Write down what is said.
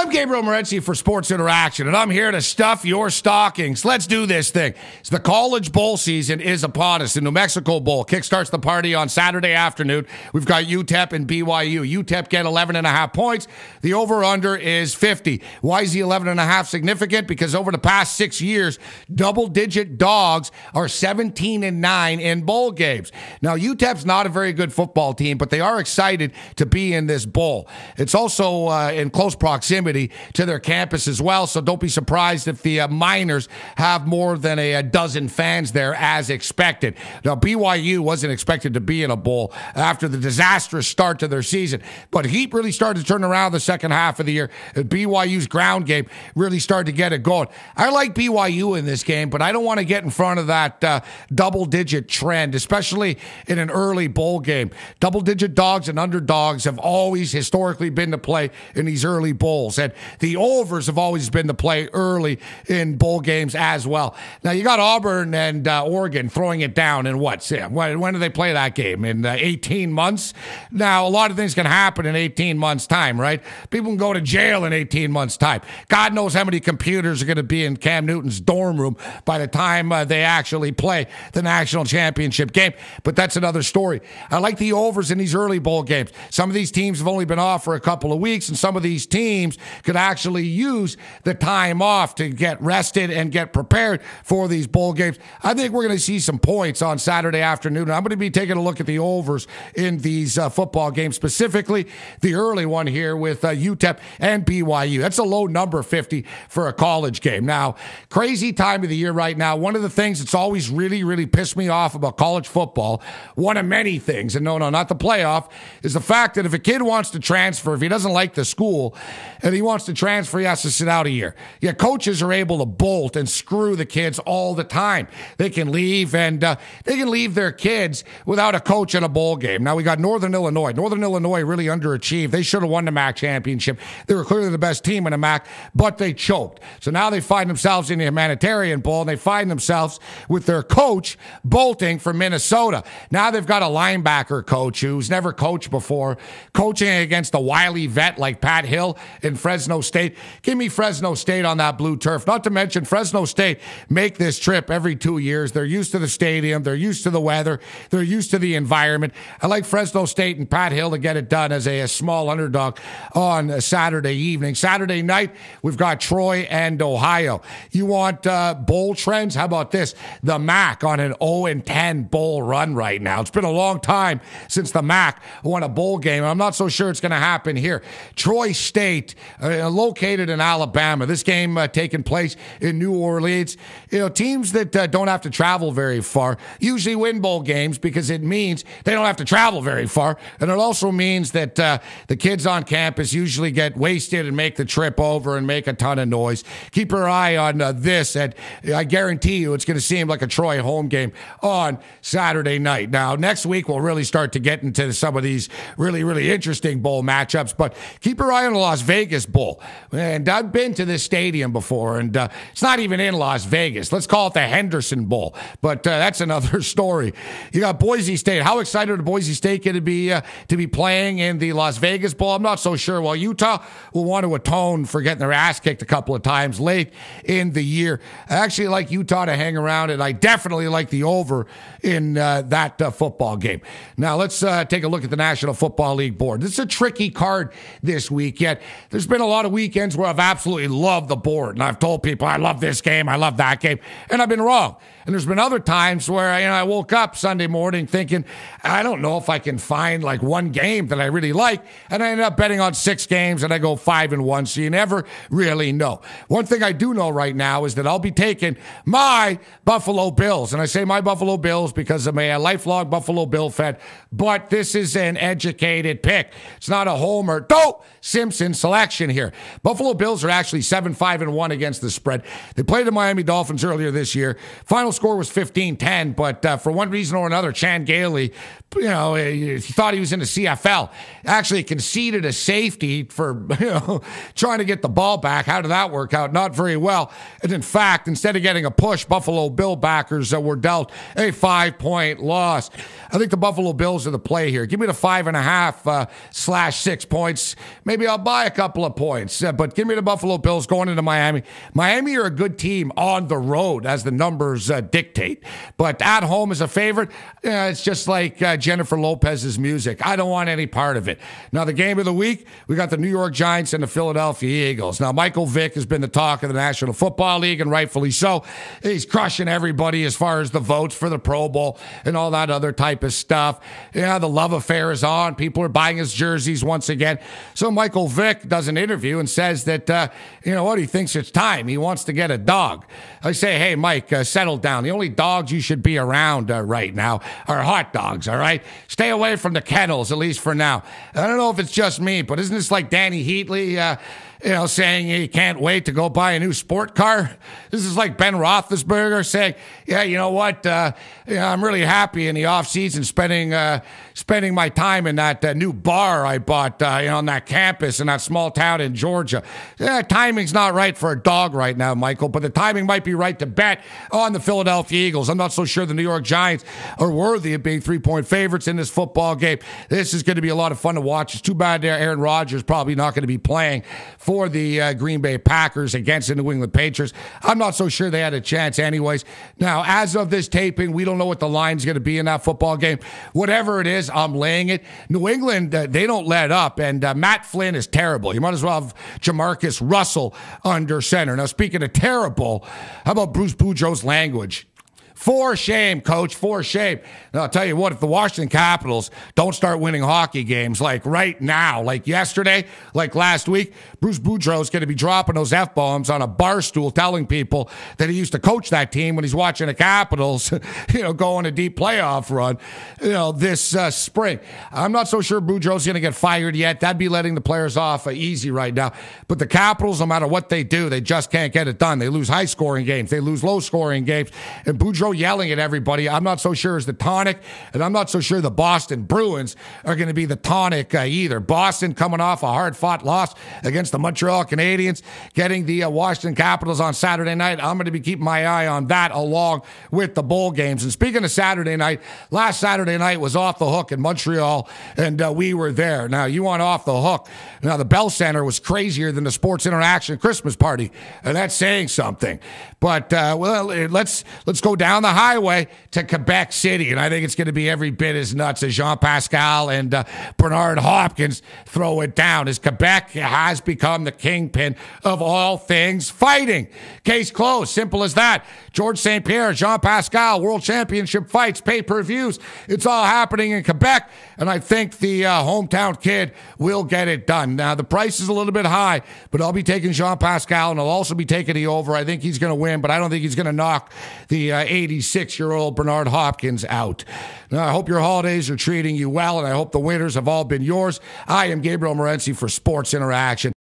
I'm Gabriel Morency for Sports Interaction, and I'm here to stuff your stockings. Let's do this thing. The College Bowl season is upon us. The New Mexico Bowl kickstarts the party on Saturday afternoon. We've got UTEP and BYU. UTEP get 11.5 points. The over-under is 50. Why is the 11.5 significant? Because over the past 6 years, double-digit dogs are 17-9 in bowl games. Now, UTEP's not a very good football team, but they are excited to be in this bowl. It's also in close proximity to their campus as well, so don't be surprised if the Miners have more than a dozen fans there as expected. Now, BYU wasn't expected to be in a bowl after the disastrous start to their season, but heat really started to turn around the second half of the year. BYU's ground game really started to get it going. I like BYU in this game, but I don't want to get in front of that double-digit trend, especially in an early bowl game. Double-digit dogs and underdogs have always historically been to play in these early bowls. And the overs have always been to play early in bowl games as well. Now, you got Auburn and Oregon throwing it down in what? When do they play that game? In 18 months? Now, a lot of things can happen in 18 months' time, right? People can go to jail in 18 months' time. God knows how many computers are going to be in Cam Newton's dorm room by the time they actually play the national championship game. But that's another story. I like the overs in these early bowl games. Some of these teams have only been off for a couple of weeks, and some of these teams could actually use the time off to get rested and get prepared for these bowl games. I think we're going to see some points on Saturday afternoon. I'm going to be taking a look at the overs in these football games, specifically the early one here with UTEP and BYU. That's a low number, 50, for a college game. Now, crazy time of the year right now. One of the things that's always really, really pissed me off about college football, one of many things, and no, not the playoff, is the fact that if a kid wants to transfer, if he doesn't like the school, and he wants to transfer, he has to sit out a year. Yeah, coaches are able to bolt and screw the kids all the time. They can leave, and they can leave their kids without a coach in a bowl game. Now, we got Northern Illinois. Northern Illinois really underachieved. They should have won the MAC championship. They were clearly the best team in the MAC, but they choked. So now they find themselves in the Humanitarian Bowl, and they find themselves with their coach bolting from Minnesota. Now they've got a linebacker coach who's never coached before, coaching against a wily vet like Pat Hill in Fresno State. Give me Fresno State on that blue turf. Not to mention Fresno State make this trip every 2 years. They're used to the stadium. They're used to the weather. They're used to the environment. I like Fresno State and Pat Hill to get it done as a small underdog on a Saturday evening. Saturday night, we've got Troy and Ohio. You want bowl trends? How about this? The MAC on an 0-10 bowl run right now. It's been a long time since the MAC won a bowl game. I'm not so sure it's going to happen here. Troy State, located in Alabama. This game taking place in New Orleans. You know, teams that don't have to travel very far usually win bowl games because it means they don't have to travel very far. And it also means that the kids on campus usually get wasted and make the trip over and make a ton of noise. Keep your eye on this, and I guarantee you it's going to seem like a Troy home game on Saturday night. Now, next week we'll really start to get into some of these really, really interesting bowl matchups, but keep your eye on the Las Vegas Bowl. And I've been to this stadium before, and it's not even in Las Vegas. Let's call it the Henderson Bowl, but that's another story. You got Boise State. How excited are Boise State going to be playing in the Las Vegas Bowl? I'm not so sure. Well, Utah will want to atone for getting their ass kicked a couple of times late in the year. I actually like Utah to hang around, and I definitely like the over in that football game. Now, let's take a look at the National Football League board. This is a tricky card this week, yet there's been a lot of weekends where I've absolutely loved the board, and I've told people I love this game, I love that game, and I've been wrong. And there's been other times where I woke up Sunday morning thinking, I don't know if I can find like one game that I really like, and I ended up betting on 6 games, and I go 5-1, so you never really know. One thing I do know right now is that I'll be taking my Buffalo Bills, and I say my Buffalo Bills because I'm a lifelong Buffalo Bill fan, but this is an educated pick. It's not a Homer Simpson selection here. Buffalo Bills are actually 7-5-1 against the spread. They played the Miami Dolphins earlier this year. Final score was 15-10, but for one reason or another, Chan Gailey he thought he was in the CFL. Actually conceded a safety for, trying to get the ball back. How did that work out? Not very well. And in fact, instead of getting a push, Buffalo Bill backers were dealt a 5-point loss. I think the Buffalo Bills are the play here. Give me the 5.5/6 points. Maybe I'll buy a couple of points, but give me the Buffalo Bills going into Miami. Miami are a good team on the road, as the numbers dictate. But at home as a favorite, it's just like Jennifer Lopez's music. I don't want any part of it. Now, the game of the week, we got the New York Giants and the Philadelphia Eagles. Now, Michael Vick has been the talk of the National Football League, and rightfully so. He's crushing everybody as far as the votes for the Pro Bowl and all that other type of stuff. The love affair is on. People are buying his jerseys once again. So Michael Vick does an interview and says that, he thinks it's time. He wants to get a dog. I say, hey, Mike, settle down. The only dogs you should be around right now are hot dogs, all right? Stay away from the kennels, at least for now. I don't know if it's just me, but isn't this like Danny Heatley, saying he can't wait to go buy a new sport car? This is like Ben Roethlisberger saying, yeah, you know what? I'm really happy in the offseason spending my time in that new bar I bought on that campus in that small town in Georgia. Timing's not right for a dog right now, Michael, but the timing might be right to bet on the Philadelphia Eagles. I'm not so sure the New York Giants are worthy of being 3-point favorites in this football game. This is going to be a lot of fun to watch. It's too bad Aaron Rodgers probably not going to be playing for the Green Bay Packers against the New England Patriots. I'm not so sure they had a chance anyways. Now, as of this taping, we don't know what the line's going to be in that football game. Whatever it is, I'm laying it. New England, they don't let up, and Matt Flynn is terrible. You might as well have Jamarcus Russell under center. Now, speaking of terrible, how about Bruce Boudreau's language? For shame, coach, for shame. And I'll tell you what, if the Washington Capitals don't start winning hockey games like right now, like yesterday, like last week, Bruce Boudreau is going to be dropping those F-bombs on a bar stool telling people that he used to coach that team when he's watching the Capitals, go on a deep playoff run, this spring. I'm not so sure Boudreau's going to get fired yet. That'd be letting the players off easy right now. But the Capitals, no matter what they do, they just can't get it done. They lose high-scoring games. They lose low-scoring games. And Boudreau yelling at everybody, I'm not so sure is the tonic, and I'm not so sure the Boston Bruins are going to be the tonic either. Boston coming off a hard-fought loss against the Montreal Canadiens, getting the Washington Capitals on Saturday night. I'm going to be keeping my eye on that along with the bowl games. And speaking of Saturday night, last Saturday night was off the hook in Montreal, and we were there. Now, you want off the hook. Now, the Bell Center was crazier than the Sports Interaction Christmas party, and that's saying something. But, let's go down the highway to Quebec City, and I think it's going to be every bit as nuts as Jean-Pascal and Bernard Hopkins throw it down, as Quebec has become the kingpin of all things fighting. Case closed, simple as that. George St. Pierre, Jean-Pascal, World Championship fights, pay-per-views. It's all happening in Quebec, and I think the hometown kid will get it done. Now, the price is a little bit high, but I'll be taking Jean-Pascal, and I'll also be taking the over. I think he's going to win, but I don't think he's going to knock the 86-year-old Bernard Hopkins out. Now, I hope your holidays are treating you well, and I hope the winners have all been yours. I am Gabriel Morency for Sports Interaction.